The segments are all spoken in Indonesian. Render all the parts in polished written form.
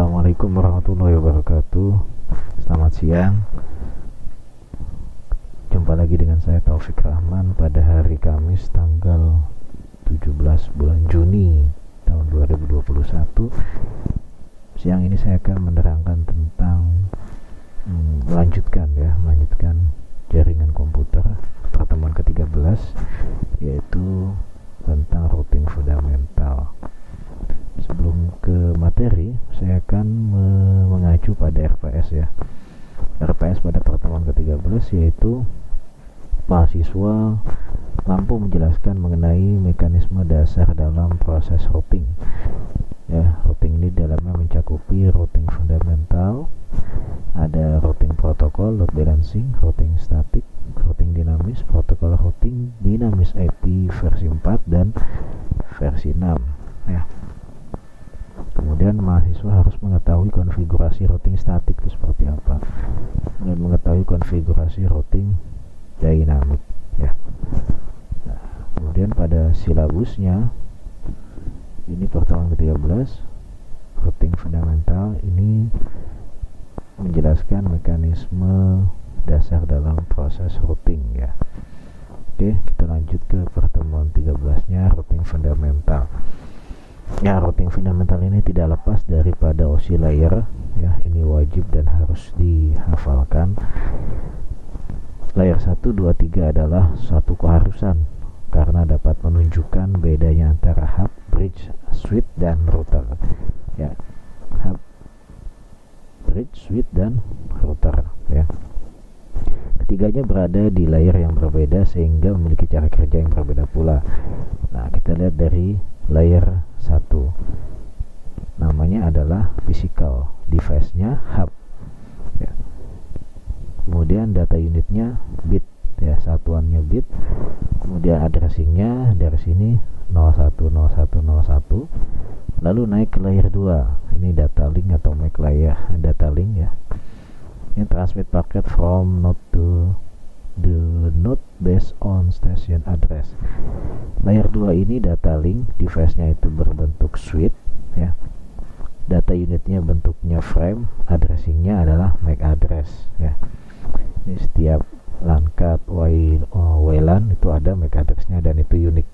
Assalamualaikum warahmatullahi wabarakatuh. Selamat siang. Jumpa lagi dengan saya Taufik Rahman pada hari Kamis tanggal 17 bulan Juni tahun 2021. Siang ini saya akan menerangkan tentang melanjutkan jaringan komputer pertemuan ke-13, yaitu tentang routing fundamental. Sebelum ke materi, saya akan mengacu pada RPS RPS pada pertemuan ke-13, yaitu mahasiswa mampu menjelaskan mengenai mekanisme dasar dalam proses routing. Routing ini dalamnya mencakupi routing fundamental, ada routing protokol, load balancing, routing statik, routing dinamis, protokol routing dinamis IP versi 4 dan versi 6. Kemudian mahasiswa harus mengetahui konfigurasi routing statik itu seperti apa, dan mengetahui konfigurasi routing dynamic. Nah, kemudian pada silabusnya ini pertemuan ke-13, routing fundamental ini menjelaskan mekanisme dasar dalam proses routing ya. Oke, kita lanjut ke pertemuan 13-nya, routing fundamental. Routing fundamental ini tidak lepas daripada OSI layer ya, ini wajib dan harus dihafalkan. Layer 1, 2, 3 adalah suatu keharusan karena dapat menunjukkan bedanya antara hub, bridge, switch, dan router ya. Hub, bridge, switch, dan router ya. Ketiganya berada di layer yang berbeda sehingga memiliki cara kerja yang berbeda pula. Nah, kita lihat dari layer 1, namanya adalah physical device-nya hub ya. Kemudian data unitnya bit ya, satuannya bit. Kemudian addressing-nya dari sini 010101. Lalu naik ke layer 2, ini data link atau MAC layer data link ya. Ini transmit packet from node to the node based on station address. Layer 2 ini data link, device-nya itu berbentuk switch ya. Data unitnya bentuknya frame, addressing-nya adalah MAC address ya. Ini setiap LAN card WLAN itu ada MAC address-nya dan itu unik.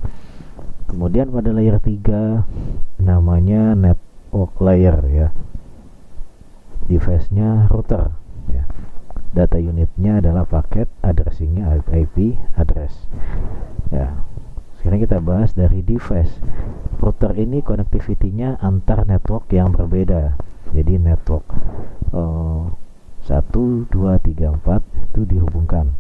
Kemudian pada layer 3 namanya network layer ya. Device-nya router ya. Data unitnya adalah paket, addressing-nya IP address ya. Sekarang kita bahas dari device. Router ini connectivity-nya antar network yang berbeda. Jadi network 1, 2, 3, 4 itu dihubungkan.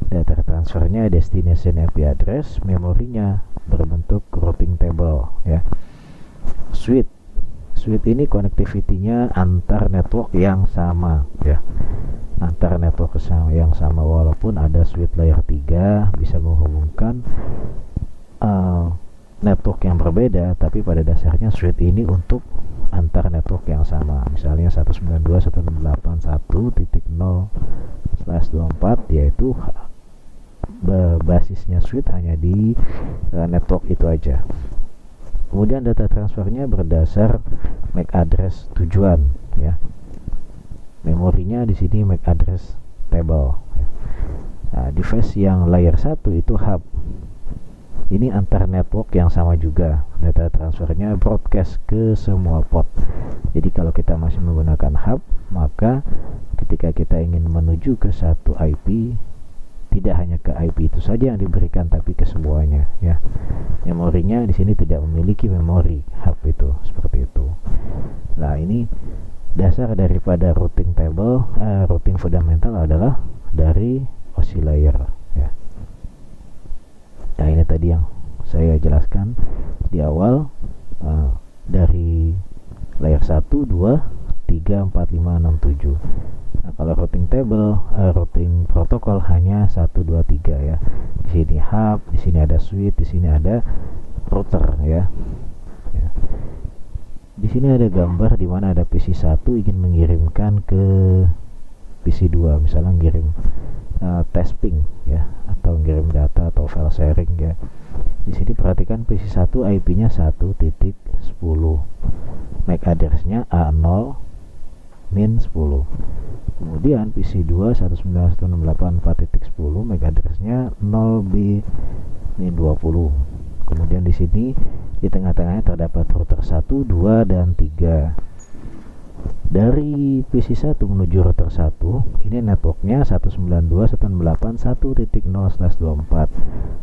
Data transfernya destination IP address, memorinya berbentuk routing table ya. Switch ini connectivity-nya antar network yang sama ya. Antar network yang sama, walaupun ada switch layer 3 bisa menghubungkan network yang berbeda, tapi pada dasarnya switch ini untuk antar network yang sama. Misalnya 192.168.1.0/24 yaitu basisnya switch hanya di network itu aja. Kemudian data transfernya berdasar MAC address tujuan ya. Memorinya di sini MAC address table ya. Nah, device yang layer 1 itu hub. Ini antar network yang sama juga. Data transfernya broadcast ke semua port. Jadi kalau kita masih menggunakan hub, maka ketika kita ingin menuju ke satu IP, tidak hanya ke IP itu saja yang diberikan, tapi ke semuanya ya. Memorinya di sini tidak memiliki memori hub itu, seperti itu. Nah, ini dasar daripada routing table, routing fundamental adalah dari OSI layer ya. Nah, ini tadi yang saya jelaskan di awal, dari layer 1, 2, 3, 4, 5, 6, 7. Nah, kalau routing table, routing protokol hanya 1, 2, 3 ya. Di sini hub, di sini ada switch, di sini ada router ya. Di sini ada gambar di mana ada PC1 ingin mengirimkan ke PC2, misalnya ngirim testing ya, atau ngirim data atau file sharing ya. Di sini perhatikan PC1 IP-nya 1.10, MAC address-nya A0, min 10. Kemudian PC2 192.168.4.10 MAC address-nya 0B min 20. Kemudian di sini di tengah-tengahnya terdapat router 1, 2 dan 3. Dari PC1 menuju router 1, ini networknya 192.168.1.0/24.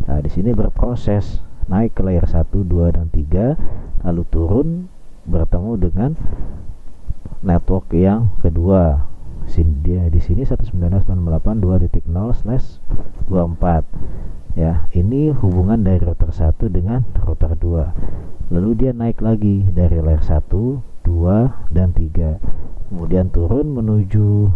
Nah, di sini berproses naik ke layer 1, 2 dan 3, lalu turun bertemu dengan network yang kedua. Di sini 192.168.2.0/24. Ya, ini hubungan dari router 1 dengan router 2. Lalu dia naik lagi dari layer 1, 2 dan 3. Kemudian turun menuju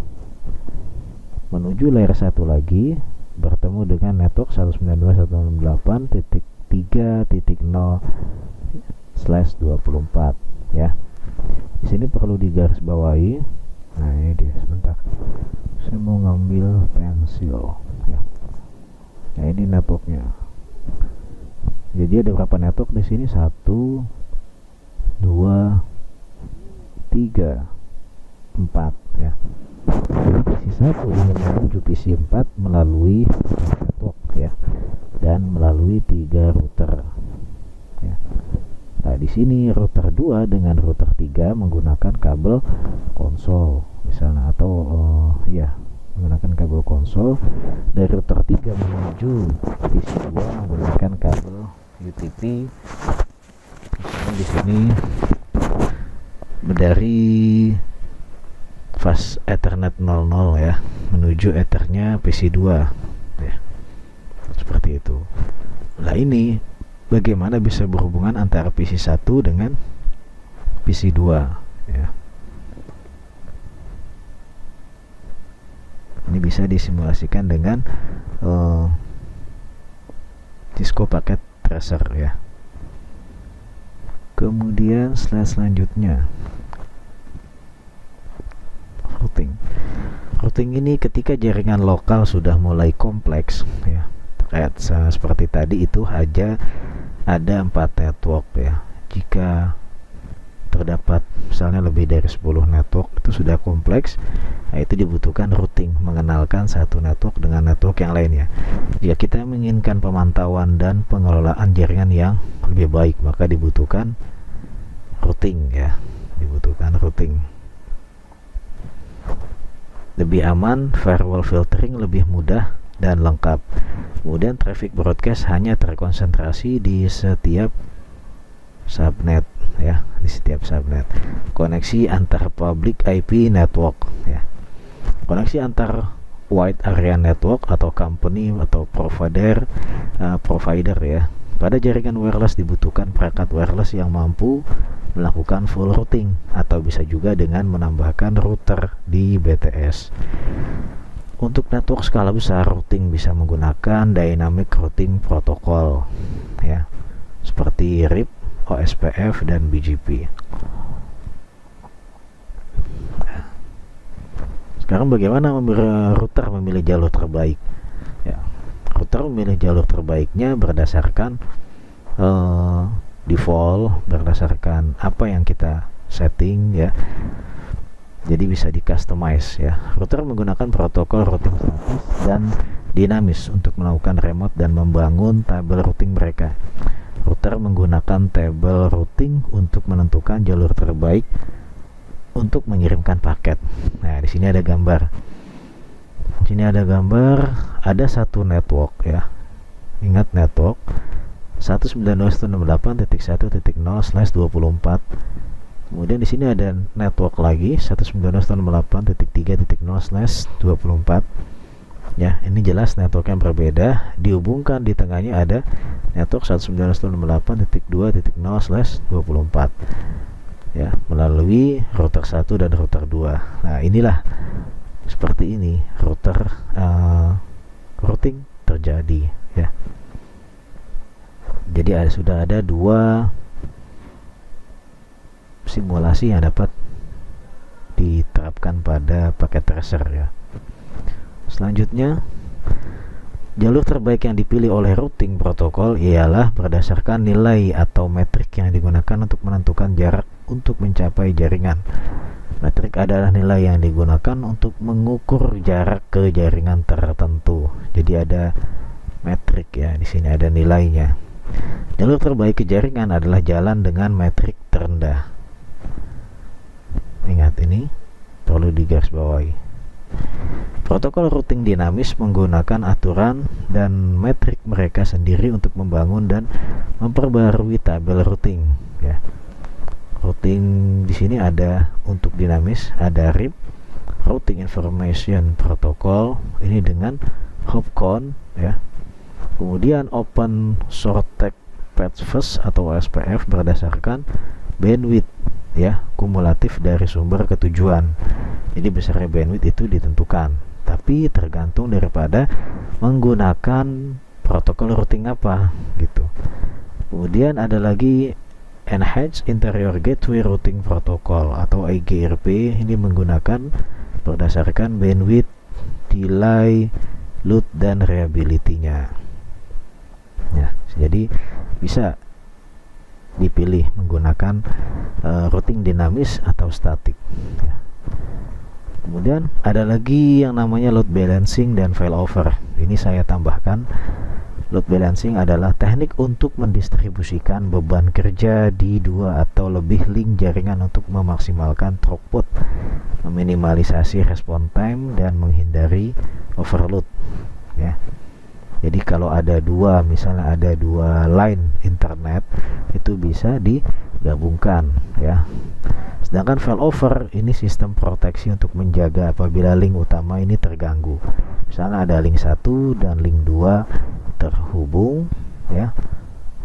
layer 1 lagi, bertemu dengan network 192.168.3.0/24 ya. Di sini perlu digarisbawahi. Nah, ini dia, sebentar. Saya mau ngambil pensil ya. Nah, ini networknya. Jadi ada berapa network di sini? 1 2 3 4 ya. Jadi PC1 ingin menuju PC4 melalui network ya, dan melalui 3 router ya. Nah, di sini router 2 dengan router 3 menggunakan kabel konsol misalnya, atau menggunakan kabel konsol. Dari router 3 menuju PC2 menggunakan kabel UTP. Misalnya di sini dari fast Ethernet 00 ya, menuju Ethernya PC2 ya. Seperti itu. Nah, ini bagaimana bisa berhubungan antara PC1 dengan PC2 ya. Ini bisa disimulasikan dengan Cisco Packet Tracer ya. Kemudian slide selanjutnya, routing ini ketika jaringan lokal sudah mulai kompleks ya, kayak seperti tadi itu aja ada 4 network ya. Jika terdapat misalnya lebih dari 10 network, itu sudah kompleks. Nah, itu dibutuhkan routing, mengenalkan satu network dengan network yang lainnya. Jika kita menginginkan pemantauan dan pengelolaan jaringan yang lebih baik, maka dibutuhkan routing ya, lebih aman, firewall filtering lebih mudah dan lengkap. Kemudian traffic broadcast hanya terkonsentrasi di setiap subnet ya, koneksi antar public IP network ya, koneksi antar wide area network atau company atau provider ya. Pada jaringan wireless dibutuhkan perangkat wireless yang mampu melakukan full routing, atau bisa juga dengan menambahkan router di BTS. Untuk network skala besar, routing bisa menggunakan dynamic routing protocol ya, seperti RIP, OSPF dan BGP. Sekarang bagaimana router memilih jalur terbaik ya. Router memilih jalur terbaiknya berdasarkan default, berdasarkan apa yang kita setting ya. Jadi bisa di customize ya. Router menggunakan protokol routing statis dan dinamis untuk melakukan remote dan membangun tabel routing mereka. Router menggunakan tabel routing untuk menentukan jalur terbaik untuk mengirimkan paket. Nah, di sini ada gambar. Ada satu network ya. Ingat network 192.168.1.0/24. Kemudian di sini ada network lagi 192.168.3.0/24. Ya, ini jelas network yang berbeda. Dihubungkan di tengahnya ada network 192.168.2.0/24. Ya, melalui router 1 dan router 2. Nah, inilah seperti ini routing terjadi ya. Jadi sudah ada 2 simulasi yang dapat diterapkan pada paket tracer ya. Selanjutnya, jalur terbaik yang dipilih oleh routing protokol ialah berdasarkan nilai atau metrik yang digunakan untuk menentukan jarak untuk mencapai jaringan. Metrik adalah nilai yang digunakan untuk mengukur jarak ke jaringan tertentu. Jadi ada metrik ya, di sini ada nilainya. Jalur terbaik ke jaringan adalah jalan dengan metrik terendah. Ingat, ini perlu digarisbawahi. Protokol routing dinamis menggunakan aturan dan metrik mereka sendiri untuk membangun dan memperbarui tabel routing ya. Routing di sini ada untuk dinamis, ada RIP, Routing Information Protocol, ini dengan hopcon ya. Kemudian Open Shortcut Path First atau OSPF berdasarkan bandwidth ya, kumulatif dari sumber ke tujuan. Jadi besarnya bandwidth itu ditentukan, tapi tergantung daripada menggunakan protokol routing apa gitu. Kemudian ada lagi Enhanced Interior Gateway Routing Protocol atau EGRP, ini menggunakan berdasarkan bandwidth, delay, load dan reliability-nya ya. Jadi bisa dipilih menggunakan routing dinamis atau statik ya. Kemudian ada lagi yang namanya load balancing dan failover. Ini saya tambahkan. Load balancing adalah teknik untuk mendistribusikan beban kerja di dua atau lebih link jaringan untuk memaksimalkan throughput, meminimalisasi respon time, dan menghindari overload ya. Jadi kalau ada dua, misalnya ada dua line internet, itu bisa digabungkan ya. Sedangkan failover ini sistem proteksi untuk menjaga apabila link utama ini terganggu. Misalnya ada link 1 dan link 2 terhubung ya.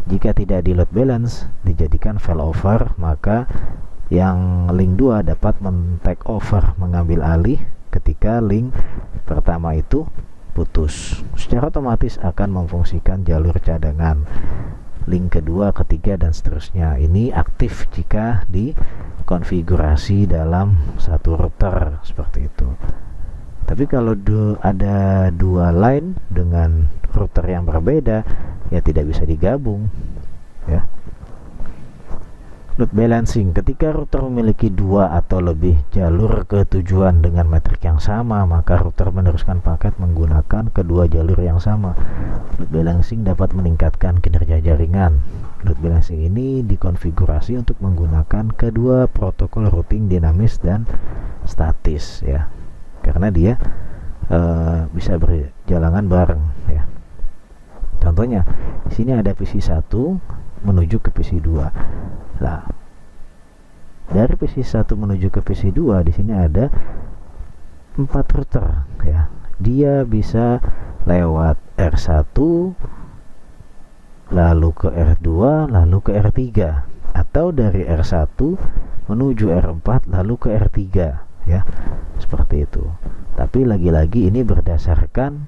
Jika tidak di load balance, dijadikan failover, maka yang link 2 dapat men-take over, mengambil alih ketika link pertama itu putus. Secara otomatis akan memfungsikan jalur cadangan link kedua, ketiga, dan seterusnya. Ini aktif jika dikonfigurasi dalam satu router seperti itu. Tapi kalau ada dua line dengan router yang berbeda, ya tidak bisa digabung ya. Load balancing, ketika router memiliki dua atau lebih jalur ke tujuan dengan metrik yang sama, maka router meneruskan paket menggunakan kedua jalur yang sama. Load balancing dapat meningkatkan kinerja jaringan. Load balancing ini dikonfigurasi untuk menggunakan kedua protokol routing dinamis dan statis ya, karena dia bisa berjalangan bareng ya. Contohnya di sini ada PC1 menuju ke PC2. Nah, dari PC1 menuju ke PC2 di sini ada 4 router ya. Dia bisa lewat R1 lalu ke R2 lalu ke R3, atau dari R1 menuju R4 lalu ke R3 ya. Seperti itu. Tapi lagi-lagi ini berdasarkan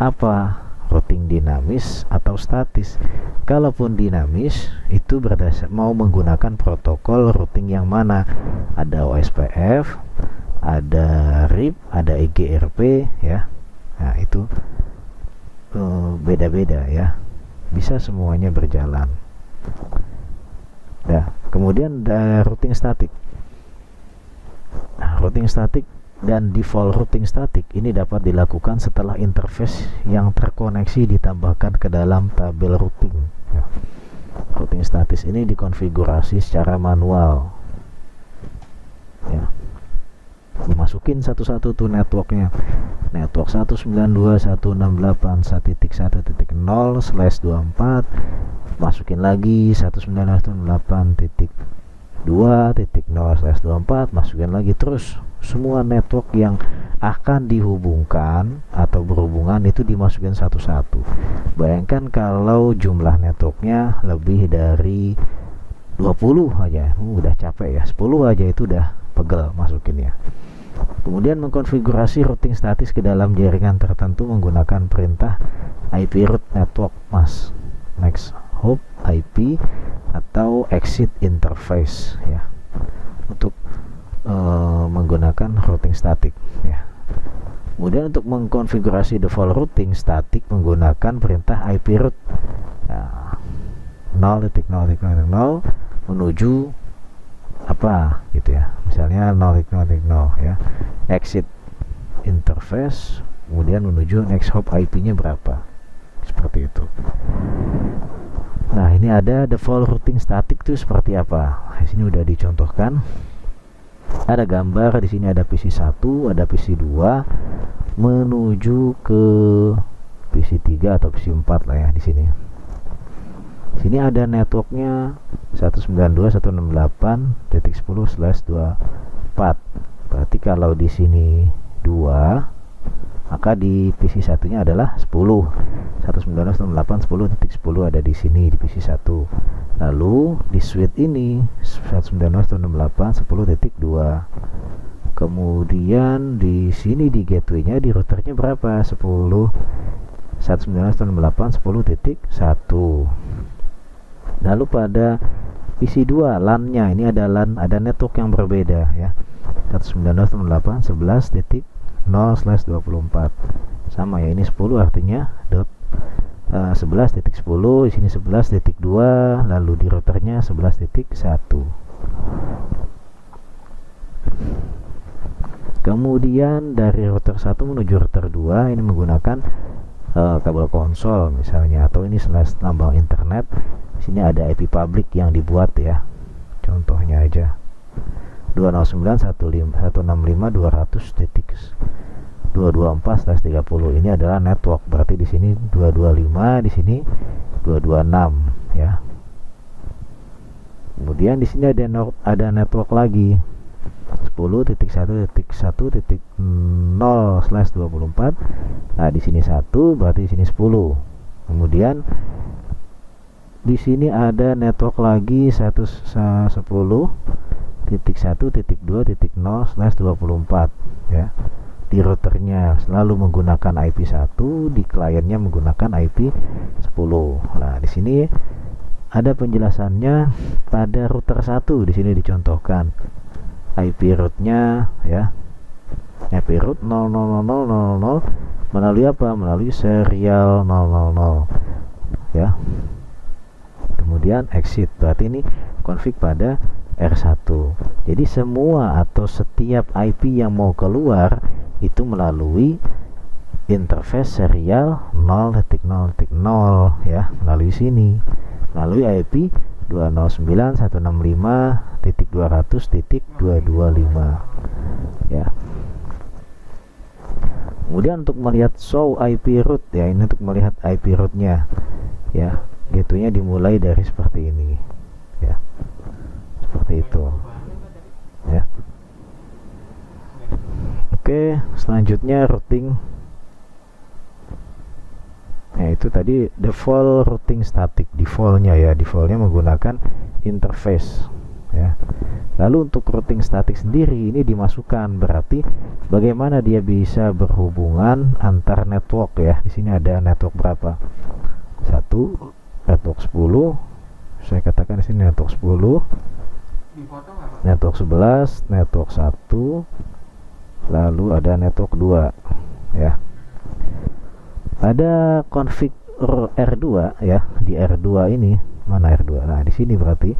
apa? Routing dinamis atau statis. Kalaupun dinamis itu mau menggunakan protokol routing yang mana? Ada OSPF, ada RIP, ada EGRP ya. Nah, itu beda-beda ya. Bisa semuanya berjalan. Nah, kemudian ada routing statik. Nah, routing statik dan default routing statik ini dapat dilakukan setelah interface yang terkoneksi ditambahkan ke dalam tabel routing ya. Routing statis ini dikonfigurasi secara manual ya. Dimasukin satu-satu tuh networknya, network 192.168.1.1.0/24, masukin lagi 192.168.2.0/24, masukin lagi, terus semua network yang akan dihubungkan atau berhubungan itu dimasukin satu-satu. Bayangkan kalau jumlah networknya lebih dari 20 aja, udah capek ya. 10 aja itu udah pegel masukinnya. Kemudian mengkonfigurasi routing statis ke dalam jaringan tertentu menggunakan perintah IP route network next hop IP atau exit interface ya, untuk menggunakan routing statik ya. Kemudian untuk mengkonfigurasi default routing statik menggunakan perintah IP route ya, 0.0.0 menuju apa gitu ya, misalnya 0.0.0 ya, exit interface, kemudian menuju next hop IP-nya berapa, seperti itu. Nah, ini ada default routing static itu seperti apa. Di sini udah dicontohkan. Ada gambar di sini, ada PC 1, ada PC 2 menuju ke PC 3 atau PC 4 lah ya di sini. Di sini ada networknya 192.168.10/24. Berarti kalau di sini 2, maka di PC satunya adalah 10. 192.168.10.10 ada di sini di PC 1. Lalu di switch ini 192.168.10.2. Kemudian di sini di gateway-nya, di routernya berapa? 192.168.10.1. Lalu pada PC 2 LAN-nya ini ada LAN, ada network yang berbeda ya. 192.168.11.0/24. Sama ya, ini 10 artinya 11.10, di sini 11.2, lalu di routernya 11.1. Kemudian dari router 1 menuju router 2 ini menggunakan kabel konsol misalnya, atau ini slash lambang internet. Di sini ada IP public yang dibuat ya. Contohnya aja 209.165.200.224/30. Ini adalah network. Berarti di sini 225, di sini 226 ya. Kemudian di sini ada network lagi 10.1.1.0/24. Nah, di sini 1, berarti di sini 10. Kemudian di sini ada network lagi 110.1.2.0/24 ya. Di routernya selalu menggunakan IP 1, di kliennya menggunakan IP 10. Nah, di sini ada penjelasannya pada router 1. Di sini dicontohkan IP root-nya ya. IP root 00000 melalui apa? Melalui serial 000 ya. Kemudian exit, berarti ini config pada R1. Jadi semua atau setiap IP yang mau keluar itu melalui interface serial 0.0.0 ya, melalui sini, melalui IP 209.165.200.225 ya. Kemudian untuk melihat show IP root ya, ini untuk melihat IP root-nya ya. Gateway-nya dimulai dari seperti ini ya, seperti itu ya. Oke, selanjutnya routing. Nah, itu tadi default routing static, defaultnya ya, defaultnya menggunakan interface ya. Lalu untuk routing static sendiri ini dimasukkan, berarti bagaimana dia bisa berhubungan antar network ya. Di sini ada network berapa? 1, network 10, saya katakan di sini network 10, network 11, network 1, lalu ada network 2 ya. Ada config R2 ya, di R2 ini mana R2? Nah, di sini berarti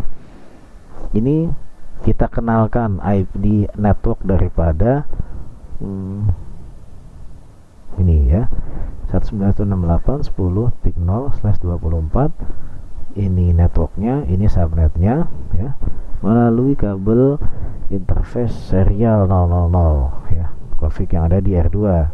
ini kita kenalkan IP network daripada ini ya, 192.168.10.0/24. Ini networknya, ini subnetnya ya, melalui kabel interface serial 000 ya, config yang ada di R2.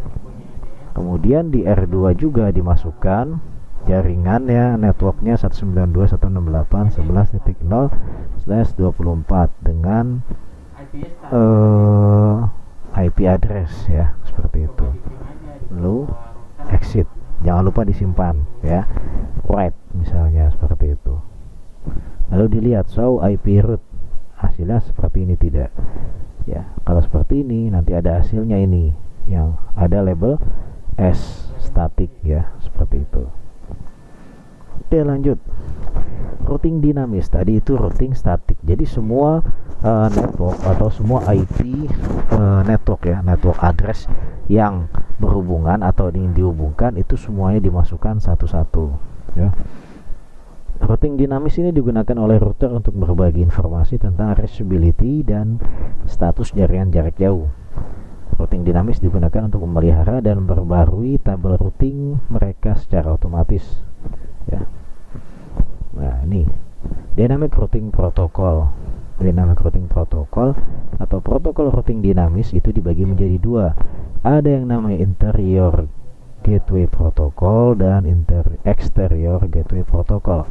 Kemudian di R2 juga dimasukkan jaringan ya, networknya 192.168.11.0/24 dengan IP address ya, seperti itu. Lalu exit, jangan lupa disimpan ya, write misalnya seperti itu. Lalu dilihat show IP root, hasilnya seperti ini tidak ya. Kalau seperti ini nanti ada hasilnya ini yang ada label S static ya, seperti itu. Oke, lanjut. Routing dinamis tadi itu routing static. Jadi semua network atau semua IP network ya, network address yang berhubungan atau ingin dihubungkan itu semuanya dimasukkan satu-satu ya. Routing dinamis ini digunakan oleh router untuk berbagi informasi tentang reachability dan status jaringan jarak jauh. Routing dinamis digunakan untuk memelihara dan memperbarui tabel routing mereka secara otomatis. Ya. Nah, ini Dynamic Routing Protocol. Dynamic Routing Protocol atau protokol routing dinamis itu dibagi menjadi dua. Ada yang namanya Interior Gateway Protocol dan Exterior Gateway Protocol.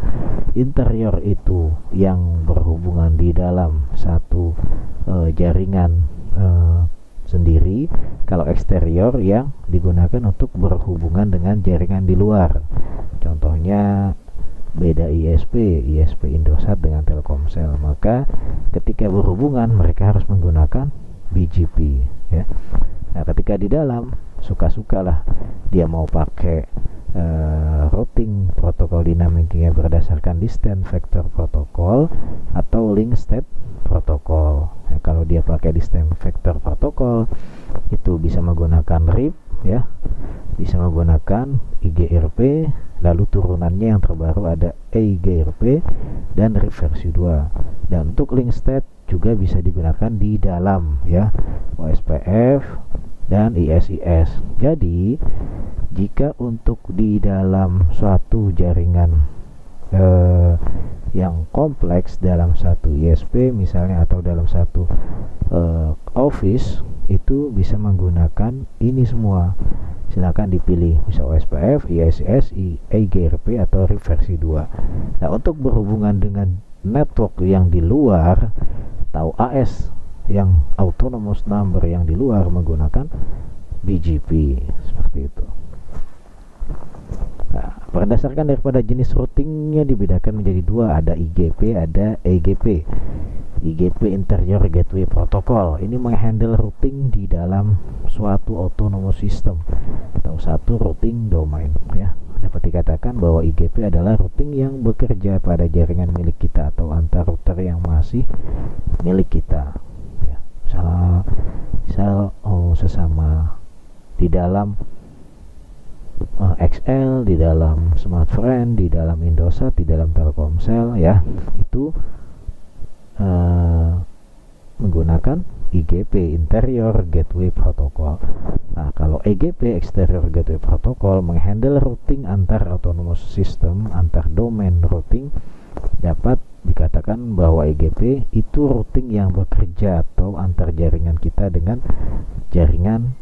Interior itu yang berhubungan di dalam satu jaringan sendiri. Kalau eksterior yang digunakan untuk berhubungan dengan jaringan di luar. Contohnya beda ISP Indosat dengan Telkomsel, maka ketika berhubungan mereka harus menggunakan BGP, ya. Nah, ketika di dalam suka-sukalah dia mau pakai routing protokol dinamiknya berdasarkan distance vector protokol atau link state protokol. Ya, kalau dia pakai distance vector protokol itu bisa menggunakan RIP, ya, bisa menggunakan IGRP, lalu turunannya yang terbaru ada EIGRP dan RIP versi 2. Dan untuk link state juga bisa digunakan di dalam, ya, OSPF dan ISIS. Jadi jika untuk di dalam suatu jaringan yang kompleks dalam satu ISP misalnya atau dalam satu office, itu bisa menggunakan ini semua. Silakan dipilih, bisa OSPF, ISIS, EIGRP atau RIP versi 2. Nah, untuk berhubungan dengan network yang di luar atau AS yang autonomous number yang di luar menggunakan BGP seperti itu. Nah, berdasarkan daripada jenis routingnya dibedakan menjadi dua, ada IGP, ada EGP. IGP Interior Gateway Protocol ini menghandle routing di dalam suatu autonomous system atau satu routing domain, ya. Dapat dikatakan bahwa IGP adalah routing yang bekerja pada jaringan milik kita atau antar router yang masih milik kita, ya. Misal sesama di dalam XL, di dalam Smartfren, di dalam Indosat, di dalam Telkomsel, ya, itu menggunakan IGP Interior Gateway Protocol. Nah, kalau EGP Exterior Gateway Protocol menghandle routing antar autonomous system, antar domain routing. Dapat dikatakan bahwa EGP itu routing yang bekerja atau antar jaringan kita dengan jaringan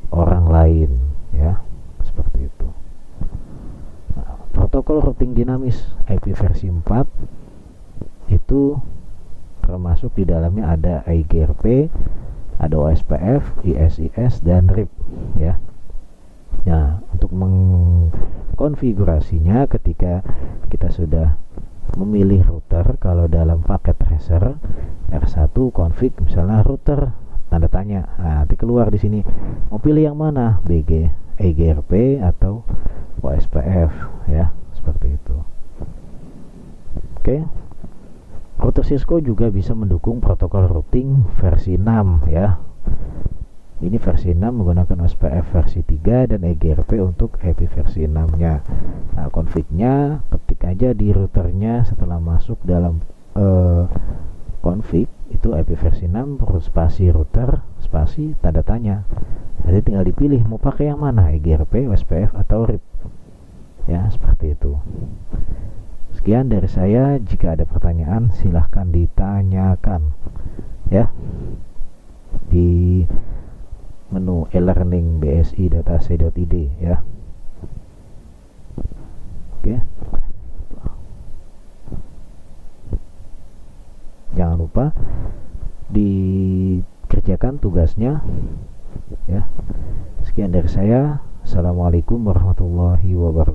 orang lain, ya, seperti itu. Nah, protokol routing dinamis IP versi 4 itu termasuk di dalamnya ada IGRP, ada OSPF, ISIS dan RIP, ya. Nah, untuk mengkonfigurasinya ketika kita sudah memilih router, kalau dalam paket tracer R1 config misalnya router tanda tanya. Nah, nanti keluar di sini mau pilih yang mana, BG, IGRP atau OSPF, ya, seperti itu. Oke. Router Cisco juga bisa mendukung protokol routing versi 6, ya. Ini versi 6 menggunakan OSPF versi 3 dan EGRP untuk IP versi 6-nya. Nah, config-nya ketik aja di routernya setelah masuk dalam config itu IP versi 6 perlu spasi router, spasi tanda tanya. Jadi tinggal dipilih mau pakai yang mana, EGRP, OSPF atau RIP. Ya, seperti itu. Sekian dari saya. Jika ada pertanyaan silahkan ditanyakan, ya, di menu e-learning bsi.ac.id, ya. Oke. Jangan lupa dikerjakan tugasnya, ya. Sekian dari saya. Assalamualaikum warahmatullahi wabarakatuh.